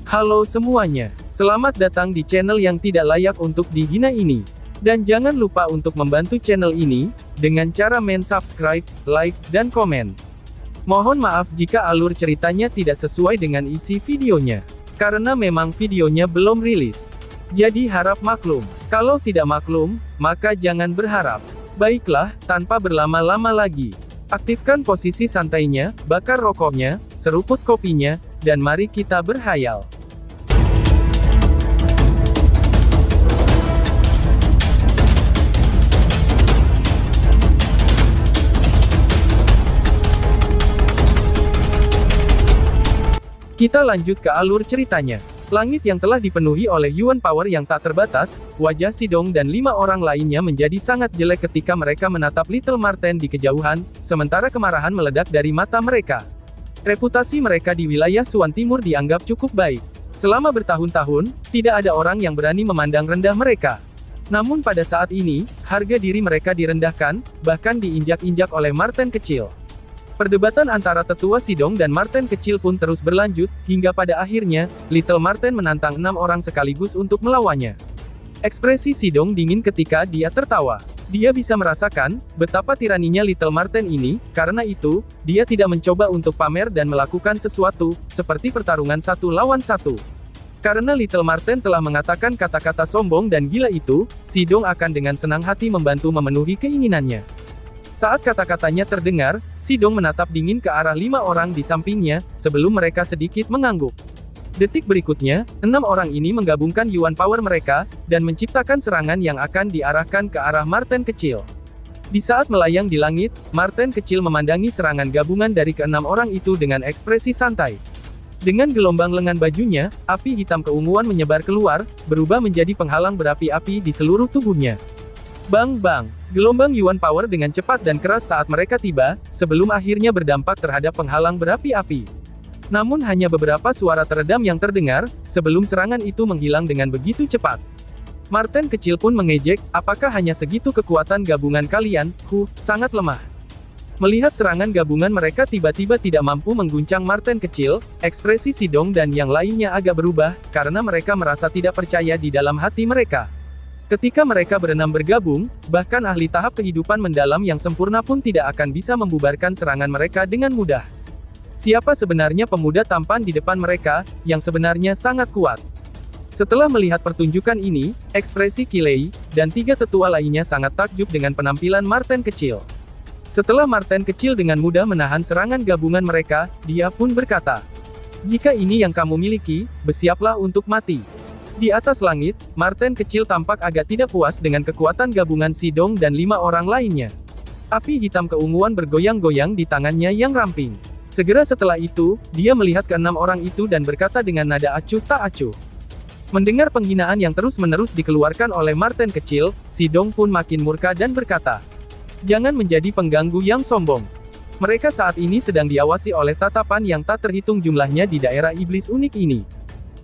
Halo semuanya, selamat datang di channel yang tidak layak untuk dihina ini. Dan jangan lupa untuk membantu channel ini, dengan cara subscribe, like, dan komen. Mohon maaf jika alur ceritanya tidak sesuai dengan isi videonya. Karena memang videonya belum rilis. Jadi harap maklum. Kalau tidak maklum, maka jangan berharap. Baiklah, tanpa berlama-lama lagi. Aktifkan posisi santainya, bakar rokoknya, seruput kopinya, dan mari kita berhayal. Kita lanjut ke alur ceritanya. Langit yang telah dipenuhi oleh Yuan Power yang tak terbatas, wajah Xidong dan 5 orang lainnya menjadi sangat jelek ketika mereka menatap Little Marten di kejauhan, sementara kemarahan meledak dari mata mereka. Reputasi mereka di wilayah Suan Timur dianggap cukup baik. Selama bertahun-tahun, tidak ada orang yang berani memandang rendah mereka. Namun pada saat ini, harga diri mereka direndahkan, bahkan diinjak-injak oleh Marten kecil. Perdebatan antara tetua Xidong dan Marten kecil pun terus berlanjut, hingga pada akhirnya, Little Marten menantang 6 orang sekaligus untuk melawannya. Ekspresi Xidong dingin ketika dia tertawa. Dia bisa merasakan, betapa tiraninya Little Marten ini, karena itu, dia tidak mencoba untuk pamer dan melakukan sesuatu, seperti pertarungan 1 lawan 1. Karena Little Marten telah mengatakan kata-kata sombong dan gila itu, Xidong akan dengan senang hati membantu memenuhi keinginannya. Saat kata-katanya terdengar, Xidong menatap dingin ke arah 5 orang di sampingnya, sebelum mereka sedikit mengangguk. Detik berikutnya, 6 orang ini menggabungkan Yuan Power mereka, dan menciptakan serangan yang akan diarahkan ke arah Marten kecil. Di saat melayang di langit, Marten kecil memandangi serangan gabungan dari ke-6 orang itu dengan ekspresi santai. Dengan gelombang lengan bajunya, api hitam keunguan menyebar keluar, berubah menjadi penghalang berapi-api di seluruh tubuhnya. Bang-bang! Gelombang Yuan Power dengan cepat dan keras saat mereka tiba, sebelum akhirnya berdampak terhadap penghalang berapi-api. Namun hanya beberapa suara teredam yang terdengar, sebelum serangan itu menghilang dengan begitu cepat. Marten kecil pun mengejek, apakah hanya segitu kekuatan gabungan kalian? Sangat lemah. Melihat serangan gabungan mereka tiba-tiba tidak mampu mengguncang Marten kecil, ekspresi Xidong dan yang lainnya agak berubah, karena mereka merasa tidak percaya di dalam hati mereka. Ketika mereka berenam bergabung, bahkan ahli tahap kehidupan mendalam yang sempurna pun tidak akan bisa membubarkan serangan mereka dengan mudah. Siapa sebenarnya pemuda tampan di depan mereka, yang sebenarnya sangat kuat? Setelah melihat pertunjukan ini, ekspresi Kilei, dan 3 tetua lainnya sangat takjub dengan penampilan Marten kecil. Setelah Marten kecil dengan mudah menahan serangan gabungan mereka, dia pun berkata, "Jika ini yang kamu miliki, bersiaplah untuk mati." Di atas langit, Marten kecil tampak agak tidak puas dengan kekuatan gabungan Xidong dan 5 orang lainnya. Api hitam keunguan bergoyang-goyang di tangannya yang ramping. Segera setelah itu, dia melihat ke-6 orang itu dan berkata dengan nada acuh tak acuh. Mendengar penghinaan yang terus-menerus dikeluarkan oleh Marten kecil, Xidong pun makin murka dan berkata, "Jangan menjadi pengganggu yang sombong." Mereka saat ini sedang diawasi oleh tatapan yang tak terhitung jumlahnya di daerah iblis unik ini.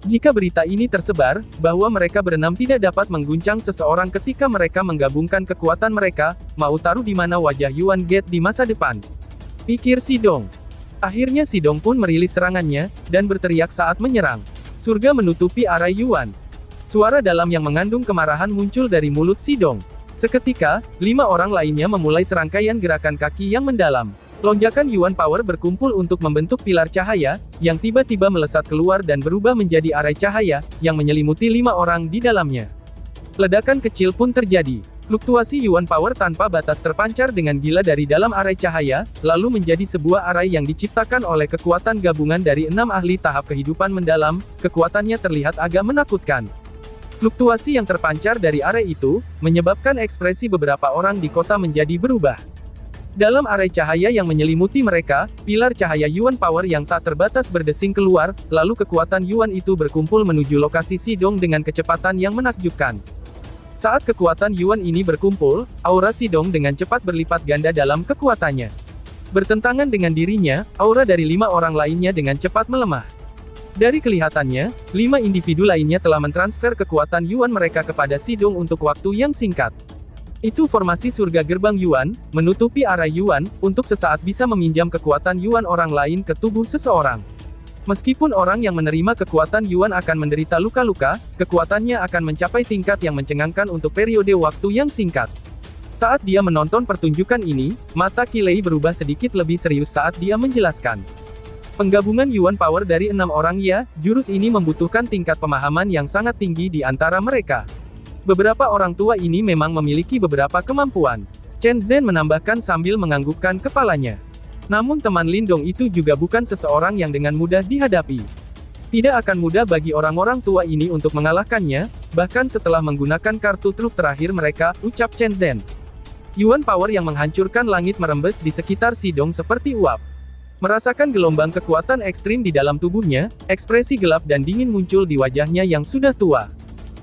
Jika berita ini tersebar, bahwa mereka berenam tidak dapat mengguncang seseorang ketika mereka menggabungkan kekuatan mereka, mau taruh di mana wajah Yuan Gate di masa depan? Pikir Xidong. Akhirnya Xidong pun merilis serangannya, dan berteriak saat menyerang. Surga menutupi arah Yuan. Suara dalam yang mengandung kemarahan muncul dari mulut Xidong. Seketika, 5 orang lainnya memulai serangkaian gerakan kaki yang mendalam. Lonjakan Yuan Power berkumpul untuk membentuk pilar cahaya, yang tiba-tiba melesat keluar dan berubah menjadi arai cahaya, yang menyelimuti 5 orang di dalamnya. Ledakan kecil pun terjadi. Fluktuasi Yuan Power tanpa batas terpancar dengan gila dari dalam arai cahaya, lalu menjadi sebuah arai yang diciptakan oleh kekuatan gabungan dari 6 ahli tahap kehidupan mendalam, kekuatannya terlihat agak menakutkan. Fluktuasi yang terpancar dari arai itu, menyebabkan ekspresi beberapa orang di kota menjadi berubah. Dalam arai cahaya yang menyelimuti mereka, pilar cahaya Yuan Power yang tak terbatas berdesing keluar, lalu kekuatan Yuan itu berkumpul menuju lokasi Xidong dengan kecepatan yang menakjubkan. Saat kekuatan Yuan ini berkumpul, aura Xidong dengan cepat berlipat ganda dalam kekuatannya. Bertentangan dengan dirinya, aura dari 5 orang lainnya dengan cepat melemah. Dari kelihatannya, 5 individu lainnya telah mentransfer kekuatan Yuan mereka kepada Xidong untuk waktu yang singkat. Itu formasi surga gerbang Yuan, menutupi arah Yuan, untuk sesaat bisa meminjam kekuatan Yuan orang lain ke tubuh seseorang. Meskipun orang yang menerima kekuatan Yuan akan menderita luka-luka, kekuatannya akan mencapai tingkat yang mencengangkan untuk periode waktu yang singkat. Saat dia menonton pertunjukan ini, mata Qilei berubah sedikit lebih serius saat dia menjelaskan. Penggabungan Yuan Power dari 6 orang ya, jurus ini membutuhkan tingkat pemahaman yang sangat tinggi di antara mereka. Beberapa orang tua ini memang memiliki beberapa kemampuan. Chen Zhen menambahkan sambil menganggukkan kepalanya. Namun teman Lindong itu juga bukan seseorang yang dengan mudah dihadapi. Tidak akan mudah bagi orang-orang tua ini untuk mengalahkannya, bahkan setelah menggunakan kartu truf terakhir mereka, ucap Chen Zhen. Yuan Power yang menghancurkan langit merembes di sekitar Sidong seperti uap. Merasakan gelombang kekuatan ekstrim di dalam tubuhnya, ekspresi gelap dan dingin muncul di wajahnya yang sudah tua.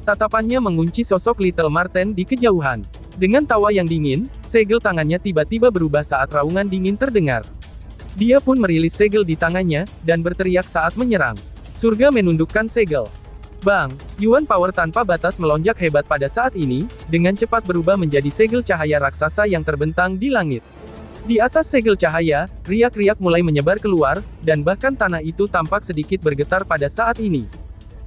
Tatapannya mengunci sosok Little Marten di kejauhan. Dengan tawa yang dingin, segel tangannya tiba-tiba berubah saat raungan dingin terdengar. Dia pun merilis segel di tangannya, dan berteriak saat menyerang. Surga menundukkan segel. Bang! Yuan Power tanpa batas melonjak hebat pada saat ini, dengan cepat berubah menjadi segel cahaya raksasa yang terbentang di langit. Di atas segel cahaya, riak-riak mulai menyebar keluar, dan bahkan tanah itu tampak sedikit bergetar pada saat ini.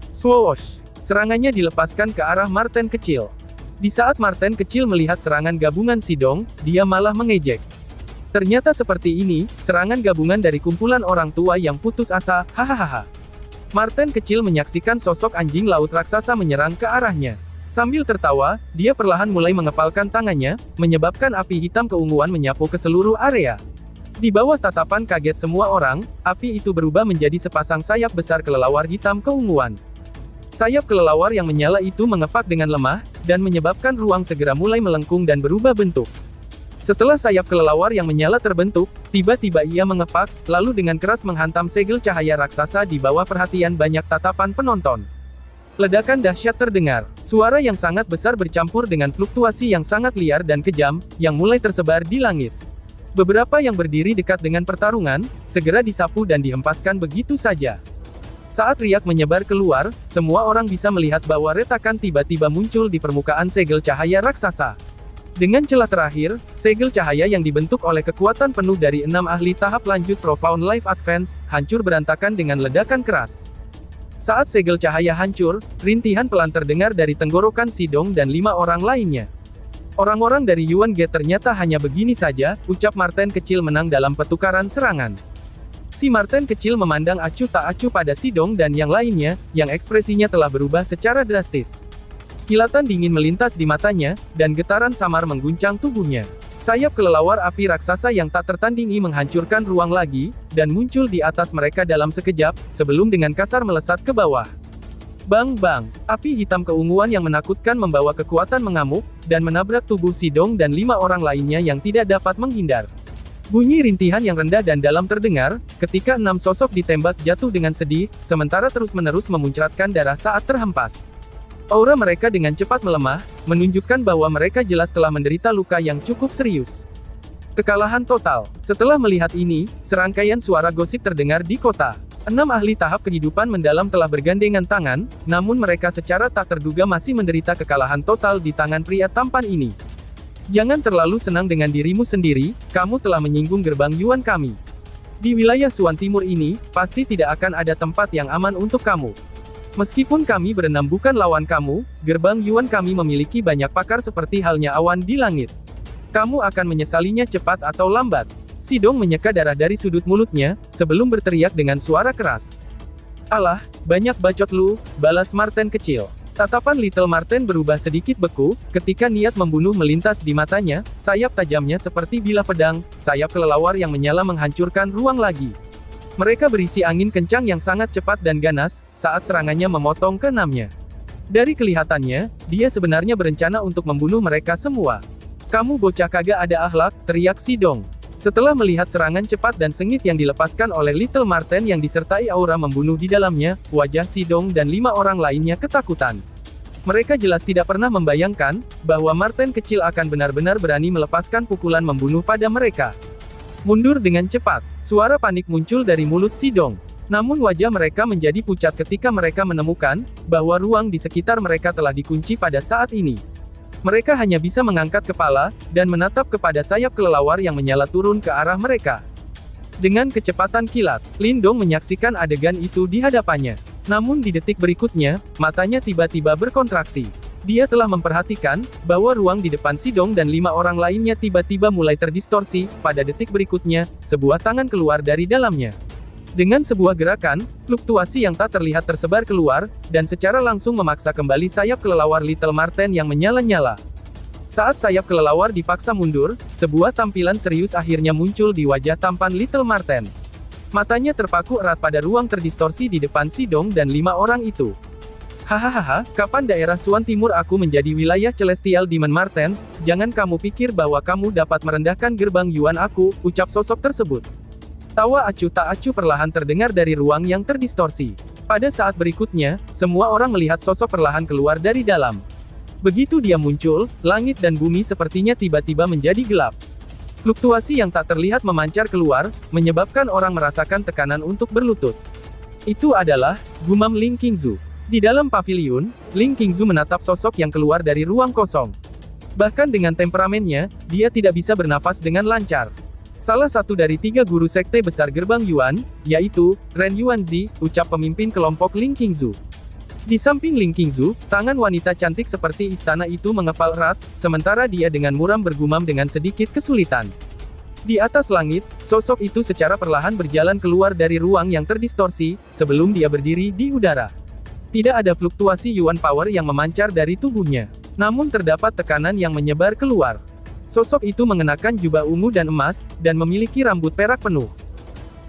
Swoosh! Serangannya dilepaskan ke arah Marten kecil. Di saat Marten kecil melihat serangan gabungan Sidong, dia malah mengejek. Ternyata seperti ini, serangan gabungan dari kumpulan orang tua yang putus asa, hahaha. Marten kecil menyaksikan sosok anjing laut raksasa menyerang ke arahnya. Sambil tertawa, dia perlahan mulai mengepalkan tangannya, menyebabkan api hitam keunguan menyapu ke seluruh area. Di bawah tatapan kaget semua orang, api itu berubah menjadi sepasang sayap besar kelelawar hitam keunguan. Sayap kelelawar yang menyala itu mengepak dengan lemah, dan menyebabkan ruang segera mulai melengkung dan berubah bentuk. Setelah sayap kelelawar yang menyala terbentuk, tiba-tiba ia mengepak, lalu dengan keras menghantam segel cahaya raksasa di bawah perhatian banyak tatapan penonton. Ledakan dahsyat terdengar, suara yang sangat besar bercampur dengan fluktuasi yang sangat liar dan kejam, yang mulai tersebar di langit. Beberapa yang berdiri dekat dengan pertarungan, segera disapu dan dihempaskan begitu saja. Saat riak menyebar keluar, semua orang bisa melihat bahwa retakan tiba-tiba muncul di permukaan segel cahaya raksasa. Dengan celah terakhir, segel cahaya yang dibentuk oleh kekuatan penuh dari 6 ahli tahap lanjut Profound Life Advance, hancur berantakan dengan ledakan keras. Saat segel cahaya hancur, rintihan pelan terdengar dari tenggorokan Sidong dan 5 orang lainnya. Orang-orang dari Yuan Gate ternyata hanya begini saja, ucap Marten kecil menang dalam petukaran serangan. Si Marten kecil memandang acuh tak acuh pada Sidong dan yang lainnya, yang ekspresinya telah berubah secara drastis. Kilatan dingin melintas di matanya, dan getaran samar mengguncang tubuhnya. Sayap kelelawar api raksasa yang tak tertandingi menghancurkan ruang lagi, dan muncul di atas mereka dalam sekejap, sebelum dengan kasar melesat ke bawah. Bang-bang, api hitam keunguan yang menakutkan membawa kekuatan mengamuk, dan menabrak tubuh Sidong dan 5 orang lainnya yang tidak dapat menghindar. Bunyi rintihan yang rendah dan dalam terdengar, ketika 6 sosok ditembak jatuh dengan sedih, sementara terus-menerus memuncratkan darah saat terhempas. Aura mereka dengan cepat melemah, menunjukkan bahwa mereka jelas telah menderita luka yang cukup serius. Kekalahan total. Setelah melihat ini, serangkaian suara gosip terdengar di kota. 6 ahli tahap kehidupan mendalam telah bergandengan tangan, namun mereka secara tak terduga masih menderita kekalahan total di tangan pria tampan ini. Jangan terlalu senang dengan dirimu sendiri, kamu telah menyinggung gerbang Yuan kami. Di wilayah Suan Timur ini, pasti tidak akan ada tempat yang aman untuk kamu. Meskipun kami berenam bukan lawan kamu, gerbang Yuan kami memiliki banyak pakar seperti halnya awan di langit. Kamu akan menyesalinya cepat atau lambat. Sidong menyeka darah dari sudut mulutnya, sebelum berteriak dengan suara keras. Alah, banyak bacot lu, balas Marten kecil. Tatapan Little Marten berubah sedikit beku, ketika niat membunuh melintas di matanya, sayap tajamnya seperti bilah pedang, sayap kelelawar yang menyala menghancurkan ruang lagi. Mereka berisi angin kencang yang sangat cepat dan ganas, saat serangannya memotong ke-6-nya. Dari kelihatannya, dia sebenarnya berencana untuk membunuh mereka semua. Kamu bocah kagak ada akhlak, teriak Sidong. Setelah melihat serangan cepat dan sengit yang dilepaskan oleh Little Marten yang disertai aura membunuh di dalamnya, wajah Sidong dan 5 orang lainnya ketakutan. Mereka jelas tidak pernah membayangkan, bahwa Marten kecil akan benar-benar berani melepaskan pukulan membunuh pada mereka. Mundur dengan cepat, suara panik muncul dari mulut Sidong. Namun wajah mereka menjadi pucat ketika mereka menemukan, bahwa ruang di sekitar mereka telah dikunci pada saat ini. Mereka hanya bisa mengangkat kepala, dan menatap kepada sayap kelelawar yang menyala turun ke arah mereka. Dengan kecepatan kilat, Lindong menyaksikan adegan itu di hadapannya. Namun di detik berikutnya, matanya tiba-tiba berkontraksi. Dia telah memperhatikan, bahwa ruang di depan Sidong dan 5 orang lainnya tiba-tiba mulai terdistorsi. Pada detik berikutnya, sebuah tangan keluar dari dalamnya. Dengan sebuah gerakan, fluktuasi yang tak terlihat tersebar keluar, dan secara langsung memaksa kembali sayap kelelawar Little Marten yang menyala-nyala. Saat sayap kelelawar dipaksa mundur, sebuah tampilan serius akhirnya muncul di wajah tampan Little Marten. Matanya terpaku erat pada ruang terdistorsi di depan Sidong dan 5 orang itu. Hahaha, kapan daerah Suan Timur aku menjadi wilayah Celestial Demon Martens, jangan kamu pikir bahwa kamu dapat merendahkan gerbang Yuan aku, ucap sosok tersebut. Tawa acuh tak acuh perlahan terdengar dari ruang yang terdistorsi. Pada saat berikutnya, semua orang melihat sosok perlahan keluar dari dalam. Begitu dia muncul, langit dan bumi sepertinya tiba-tiba menjadi gelap. Fluktuasi yang tak terlihat memancar keluar, menyebabkan orang merasakan tekanan untuk berlutut. Itu adalah, gumam Ling Qingzu. Di dalam paviliun, Ling Qingzu menatap sosok yang keluar dari ruang kosong. Bahkan dengan temperamennya, dia tidak bisa bernafas dengan lancar. Salah satu dari 3 guru sekte besar gerbang Yuan, yaitu, Ren Yuanzi, ucap pemimpin kelompok Ling Qingzu. Di samping Ling Qingzu, tangan wanita cantik seperti istana itu mengepal erat, sementara dia dengan muram bergumam dengan sedikit kesulitan. Di atas langit, sosok itu secara perlahan berjalan keluar dari ruang yang terdistorsi, sebelum dia berdiri di udara. Tidak ada fluktuasi Yuan Power yang memancar dari tubuhnya. Namun terdapat tekanan yang menyebar keluar. Sosok itu mengenakan jubah ungu dan emas, dan memiliki rambut perak penuh.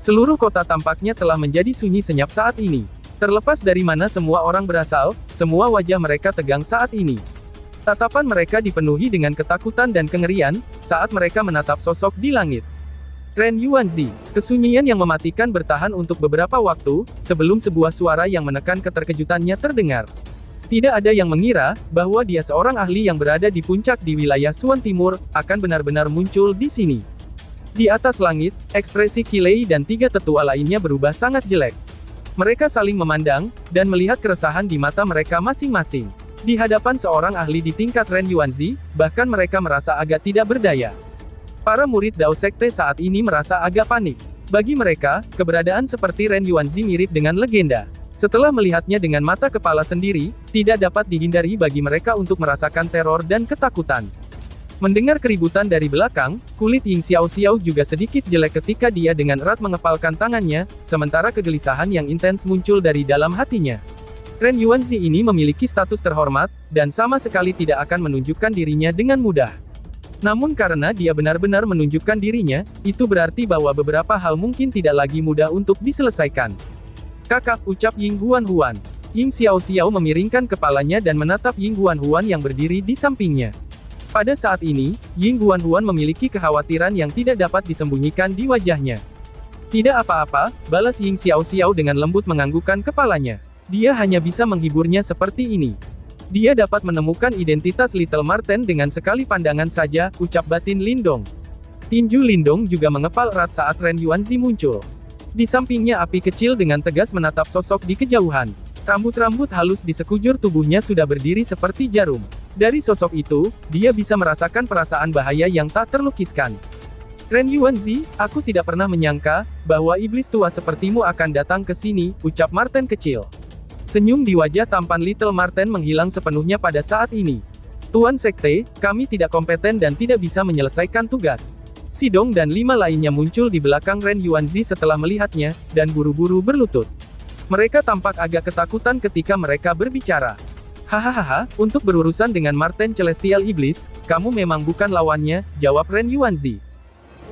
Seluruh kota tampaknya telah menjadi sunyi senyap saat ini. Terlepas dari mana semua orang berasal, semua wajah mereka tegang saat ini. Tatapan mereka dipenuhi dengan ketakutan dan kengerian, saat mereka menatap sosok di langit. Ren Yuanzi, kesunyian yang mematikan bertahan untuk beberapa waktu, sebelum sebuah suara yang menekan keterkejutannya terdengar. Tidak ada yang mengira, bahwa dia seorang ahli yang berada di puncak di wilayah Suan Timur, akan benar-benar muncul di sini. Di atas langit, ekspresi Qilei dan 3 tetua lainnya berubah sangat jelek. Mereka saling memandang, dan melihat keresahan di mata mereka masing-masing. Di hadapan seorang ahli di tingkat Ren Yuanzi, bahkan mereka merasa agak tidak berdaya. Para murid Dao Sekte saat ini merasa agak panik. Bagi mereka, keberadaan seperti Ren Yuanzi mirip dengan legenda. Setelah melihatnya dengan mata kepala sendiri, tidak dapat dihindari bagi mereka untuk merasakan teror dan ketakutan. Mendengar keributan dari belakang, kulit Ying Xiao juga sedikit jelek ketika dia dengan erat mengepalkan tangannya, sementara kegelisahan yang intens muncul dari dalam hatinya. Ren Yuanzi ini memiliki status terhormat, dan sama sekali tidak akan menunjukkan dirinya dengan mudah. Namun karena dia benar-benar menunjukkan dirinya, itu berarti bahwa beberapa hal mungkin tidak lagi mudah untuk diselesaikan. Kakak, ucap Ying Huan. Ying Xiao memiringkan kepalanya dan menatap Ying Huan yang berdiri di sampingnya. Pada saat ini, Ying Huan memiliki kekhawatiran yang tidak dapat disembunyikan di wajahnya. Tidak apa-apa, balas Ying Xiao dengan lembut menganggukkan kepalanya. Dia hanya bisa menghiburnya seperti ini. Dia dapat menemukan identitas Little Marten dengan sekali pandangan saja, ucap batin Lindong. Tinju Lindong juga mengepal erat saat Ren Yuanzi muncul. Di sampingnya api kecil dengan tegas menatap sosok di kejauhan. Rambut-rambut halus di sekujur tubuhnya sudah berdiri seperti jarum. Dari sosok itu, dia bisa merasakan perasaan bahaya yang tak terlukiskan. Ren Yuanzi, aku tidak pernah menyangka, bahwa iblis tua sepertimu akan datang ke sini, ucap Marten kecil. Senyum di wajah tampan Little Marten menghilang sepenuhnya pada saat ini. Tuan Sekte, kami tidak kompeten dan tidak bisa menyelesaikan tugas. Sidong dan 5 lainnya muncul di belakang Ren Yuanzi setelah melihatnya, dan buru-buru berlutut. Mereka tampak agak ketakutan ketika mereka berbicara. Hahaha, untuk berurusan dengan Marten Celestial Iblis, kamu memang bukan lawannya, jawab Ren Yuanzi.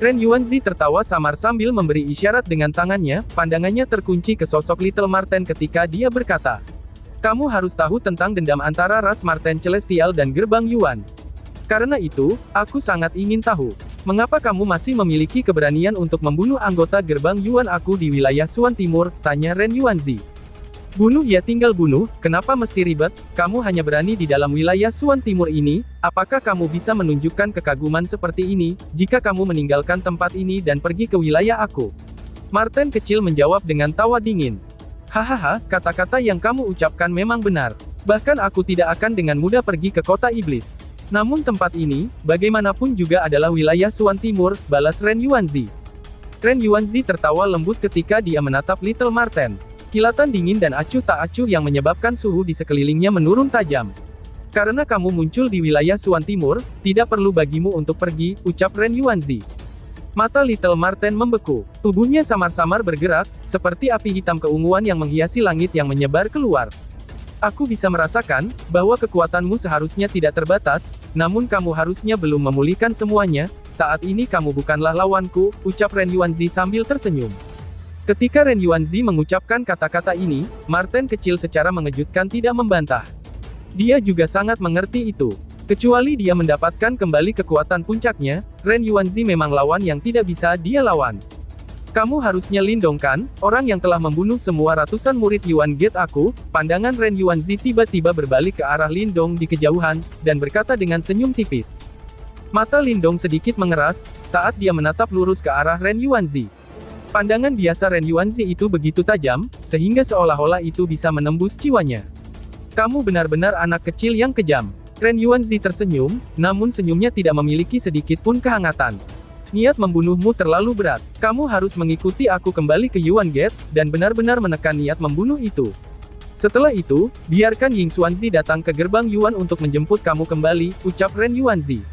Ren Yuanzi tertawa samar sambil memberi isyarat dengan tangannya, pandangannya terkunci ke sosok Little Marten ketika dia berkata, kamu harus tahu tentang dendam antara ras Marten Celestial dan gerbang Yuan. Karena itu, aku sangat ingin tahu, mengapa kamu masih memiliki keberanian untuk membunuh anggota gerbang Yuan aku di wilayah Suan Timur, tanya Ren Yuanzi. Bunuh ya tinggal bunuh, kenapa mesti ribet, kamu hanya berani di dalam wilayah Suan Timur ini, apakah kamu bisa menunjukkan kekaguman seperti ini, jika kamu meninggalkan tempat ini dan pergi ke wilayah aku? Marten kecil menjawab dengan tawa dingin. Hahaha, kata-kata yang kamu ucapkan memang benar. Bahkan aku tidak akan dengan mudah pergi ke kota iblis. Namun tempat ini, bagaimanapun juga adalah wilayah Suan Timur, balas Ren Yuanzi. Ren Yuanzi tertawa lembut ketika dia menatap Little Marten. Kilatan dingin dan acuh tak acuh yang menyebabkan suhu di sekelilingnya menurun tajam. Karena kamu muncul di wilayah Suan Timur, tidak perlu bagimu untuk pergi, ucap Ren Yuanzi. Mata Little Marten membeku. Tubuhnya samar-samar bergerak, seperti api hitam keunguan yang menghiasi langit yang menyebar keluar. Aku bisa merasakan, bahwa kekuatanmu seharusnya tidak terbatas, namun kamu harusnya belum memulihkan semuanya, saat ini kamu bukanlah lawanku, ucap Ren Yuanzi sambil tersenyum. Ketika Ren Yuanzi mengucapkan kata-kata ini, Marten kecil secara mengejutkan tidak membantah. Dia juga sangat mengerti itu. Kecuali dia mendapatkan kembali kekuatan puncaknya, Ren Yuanzi memang lawan yang tidak bisa dia lawan. Kamu harusnya Lindong kan, orang yang telah membunuh semua ratusan murid Yuan Gate aku. Pandangan Ren Yuanzi tiba-tiba berbalik ke arah Lindong di kejauhan, dan berkata dengan senyum tipis. Mata Lindong sedikit mengeras, saat dia menatap lurus ke arah Ren Yuanzi. Pandangan biasa Ren Yuanzi itu begitu tajam, sehingga seolah-olah itu bisa menembus jiwanya. Kamu benar-benar anak kecil yang kejam. Ren Yuanzi tersenyum, namun senyumnya tidak memiliki sedikit pun kehangatan. Niat membunuhmu terlalu berat. Kamu harus mengikuti aku kembali ke Yuan Gate, dan benar-benar menekan niat membunuh itu. Setelah itu, biarkan Ying Xuanzi datang ke gerbang Yuan untuk menjemput kamu kembali, ucap Ren Yuanzi.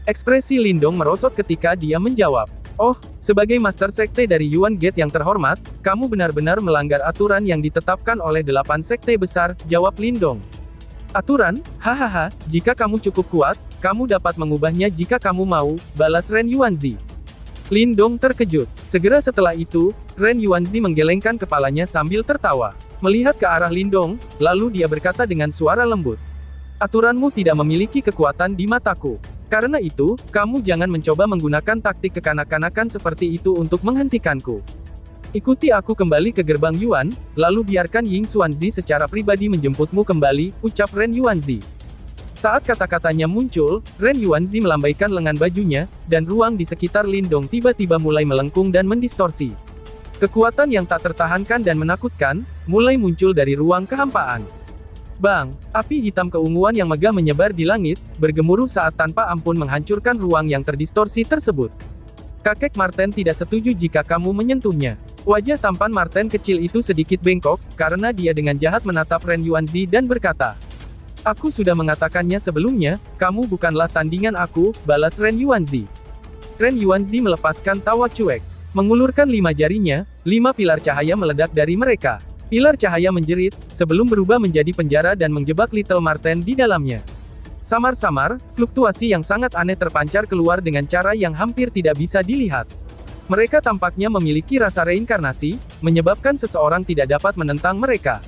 Ekspresi Lindong merosot ketika dia menjawab. Oh, sebagai Master Sekte dari Yuan Gate yang terhormat, kamu benar-benar melanggar aturan yang ditetapkan oleh 8 sekte besar, jawab Lindong. Aturan? Hahaha, jika kamu cukup kuat, kamu dapat mengubahnya jika kamu mau, balas Ren Yuanzi. Lindong terkejut. Segera setelah itu, Ren Yuanzi menggelengkan kepalanya sambil tertawa. Melihat ke arah Lindong, lalu dia berkata dengan suara lembut. Aturanmu tidak memiliki kekuatan di mataku. Karena itu, kamu jangan mencoba menggunakan taktik kekanak-kanakan seperti itu untuk menghentikanku. Ikuti aku kembali ke gerbang Yuan, lalu biarkan Ying Xuanzi secara pribadi menjemputmu kembali, ucap Ren Yuanzi. Saat kata-katanya muncul, Ren Yuanzi melambaikan lengan bajunya, dan ruang di sekitar Lindong tiba-tiba mulai melengkung dan mendistorsi. Kekuatan yang tak tertahankan dan menakutkan, mulai muncul dari ruang kehampaan. Bang! Api hitam keunguan yang megah menyebar di langit, bergemuruh saat tanpa ampun menghancurkan ruang yang terdistorsi tersebut. Kakek Marten tidak setuju jika kamu menyentuhnya. Wajah tampan Marten kecil itu sedikit bengkok, karena dia dengan jahat menatap Ren Yuanzi dan berkata, aku sudah mengatakannya sebelumnya, kamu bukanlah tandingan aku, balas Ren Yuanzi. Ren Yuanzi melepaskan tawa cuek. Mengulurkan 5 jarinya, 5 pilar cahaya meledak dari mereka. Pilar cahaya menjerit, sebelum berubah menjadi penjara dan menjebak Little Marten di dalamnya. Samar-samar, fluktuasi yang sangat aneh terpancar keluar dengan cara yang hampir tidak bisa dilihat. Mereka tampaknya memiliki rasa reinkarnasi, menyebabkan seseorang tidak dapat menentang mereka.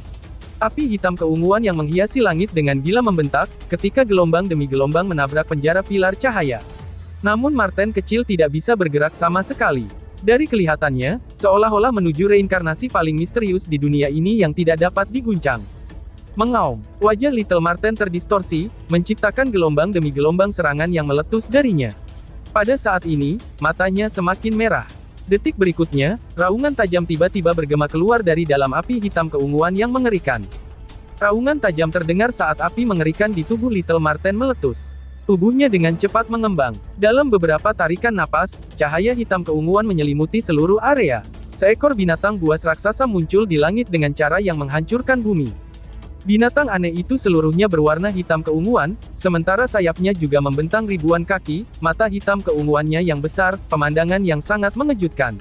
Api hitam keunguan yang menghiasi langit dengan gila membentak, ketika gelombang demi gelombang menabrak penjara pilar cahaya. Namun Marten kecil tidak bisa bergerak sama sekali. Dari kelihatannya, seolah-olah menuju reinkarnasi paling misterius di dunia ini yang tidak dapat diguncang. Mengaum, wajah Little Marten terdistorsi, menciptakan gelombang demi gelombang serangan yang meletus darinya. Pada saat ini, matanya semakin merah. Detik berikutnya, raungan tajam tiba-tiba bergema keluar dari dalam api hitam keunguan yang mengerikan. Raungan tajam terdengar saat api mengerikan di tubuh Little Marten meletus. Tubuhnya dengan cepat mengembang. Dalam beberapa tarikan napas, cahaya hitam keunguan menyelimuti seluruh area. Seekor binatang buas raksasa muncul di langit dengan cara yang menghancurkan bumi. Binatang aneh itu seluruhnya berwarna hitam keunguan, sementara sayapnya juga membentang ribuan kaki, mata hitam keunguannya yang besar, pemandangan yang sangat mengejutkan.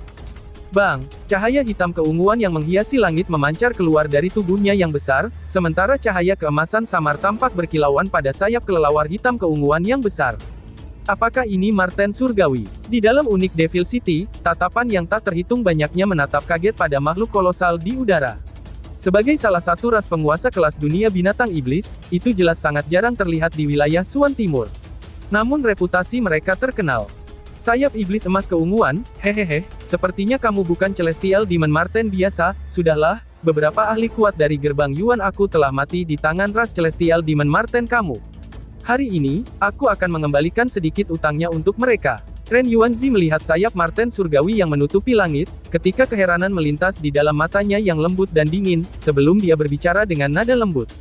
Bang! Cahaya hitam keunguan yang menghiasi langit memancar keluar dari tubuhnya yang besar, sementara cahaya keemasan samar tampak berkilauan pada sayap kelelawar hitam keunguan yang besar. Apakah ini Marten Surgawi? Di dalam unik Devil City, tatapan yang tak terhitung banyaknya menatap kaget pada makhluk kolosal di udara. Sebagai salah satu ras penguasa kelas dunia binatang iblis, itu jelas sangat jarang terlihat di wilayah Suan Timur. Namun reputasi mereka terkenal. Sayap iblis emas keunguan, hehehe, sepertinya kamu bukan Celestial Demon Marten biasa, sudahlah, beberapa ahli kuat dari gerbang Yuan aku telah mati di tangan ras Celestial Demon Marten kamu. Hari ini, aku akan mengembalikan sedikit utangnya untuk mereka. Ren Yuanzi melihat sayap Marten Surgawi yang menutupi langit, ketika keheranan melintas di dalam matanya yang lembut dan dingin, sebelum dia berbicara dengan nada lembut.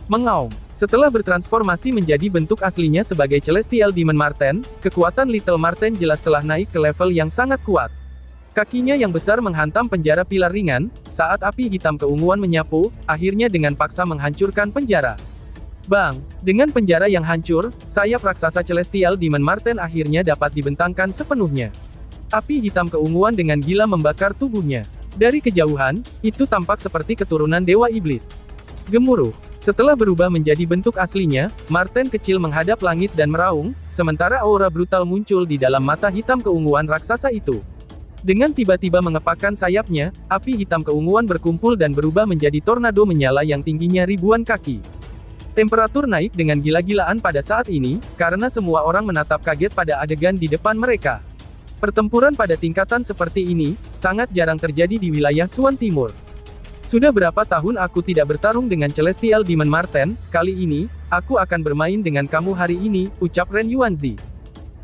Mengaum. Setelah bertransformasi menjadi bentuk aslinya sebagai Celestial Demon Marten, kekuatan Little Marten jelas telah naik ke level yang sangat kuat. Kakinya yang besar menghantam penjara pilar ringan, saat api hitam keunguan menyapu, akhirnya dengan paksa menghancurkan penjara. Bang! Dengan penjara yang hancur, sayap raksasa Celestial Demon Marten akhirnya dapat dibentangkan sepenuhnya. Api hitam keunguan dengan gila membakar tubuhnya. Dari kejauhan, itu tampak seperti keturunan Dewa Iblis. Gemuruh. Setelah berubah menjadi bentuk aslinya, Marten kecil menghadap langit dan meraung, sementara aura brutal muncul di dalam mata hitam keunguan raksasa itu. Dengan tiba-tiba mengepakkan sayapnya, api hitam keunguan berkumpul dan berubah menjadi tornado menyala yang tingginya ribuan kaki. Temperatur naik dengan gila-gilaan pada saat ini, karena semua orang menatap kaget pada adegan di depan mereka. Pertempuran pada tingkatan seperti ini, sangat jarang terjadi di wilayah Suan Timur. Sudah berapa tahun aku tidak bertarung dengan Celestial Demon Marten, kali ini, aku akan bermain dengan kamu hari ini, ucap Ren Yuanzi.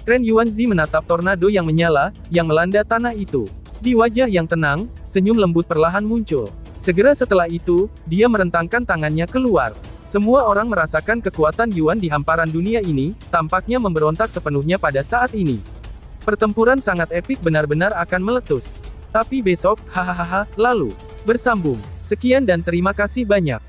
Ren Yuanzi menatap tornado yang menyala, yang melanda tanah itu. Di wajah yang tenang, senyum lembut perlahan muncul. Segera setelah itu, dia merentangkan tangannya keluar. Semua orang merasakan kekuatan Yuan di hamparan dunia ini, tampaknya memberontak sepenuhnya pada saat ini. Pertempuran sangat epik benar-benar akan meletus. Tapi besok, hahaha, lalu. Bersambung. Sekian dan terima kasih banyak.